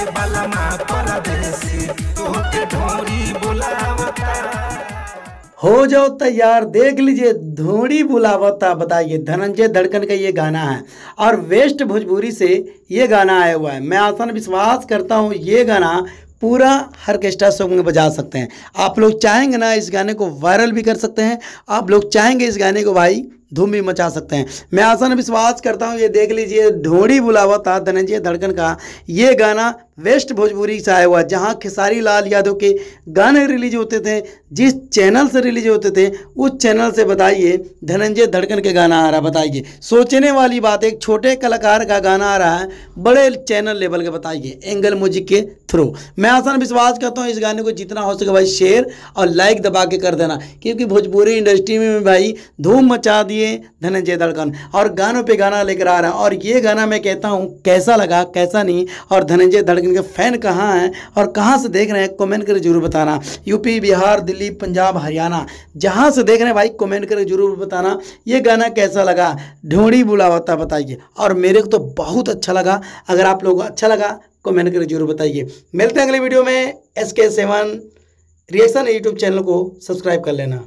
बलमा परदेसी तोहके ढोरी बुलावता। हो जाओ तैयार, देख लीजिए ढोरी बुलावता। बताइए, धनंजय धड़कन का ये गाना है और वेस्ट भोजपुरी से ये गाना आया हुआ है। मैं आसान विश्वास करता हूँ ये गाना पूरा ऑर्केस्ट्रा सॉन्ग में बजा सकते हैं। आप लोग चाहेंगे ना इस गाने को वायरल भी कर सकते हैं। आप लोग चाहेंगे इस गाने को भाई धूम भी मचा सकते हैं। मैं आसान विश्वास करता हूँ ये देख लीजिए ढोरी बुलावता धनंजय धड़कन का ये गाना वेस्ट भोजपुरी से आया हुआ, जहाँ खेसारी लाल यादव के गाने रिलीज होते थे, जिस चैनल से रिलीज होते थे उस चैनल से बताइए धनंजय धड़कन के गाना आ रहा। बताइए, सोचने वाली बात, एक छोटे कलाकार का गाना आ रहा है बड़े चैनल लेवल के। बताइए, एंगल म्यूजिक के थ्रू। मैं आसान विश्वास करता हूँ इस गाने को जितना हो सके भाई शेयर और लाइक दबा के कर देना, क्योंकि भोजपुरी इंडस्ट्री में भाई धूम मचा दिए धनंजय धड़कन और गानों पे गाना लेकर आ रहा है। और ये गाना मैं कहता हूँ कैसा लगा कैसा नहीं, और धनंजय धड़कन के फैन कहाँ हैं और कहाँ से देख रहे हैं कमेंट करके जरूर बताना। यूपी, बिहार, दिल्ली, पंजाब, हरियाणा, जहाँ से देख रहे हैं भाई कमेंट करके जरूर बताना ये गाना कैसा लगा, ढोरी बुलावता। बताइए, और मेरे को तो बहुत अच्छा लगा। अगर आप लोगों को अच्छा लगा कमेंट करके जरूर बताइए। मिलते हैं अगले वीडियो में। SK7 रिएक्शन यूट्यूब चैनल को सब्सक्राइब कर लेना।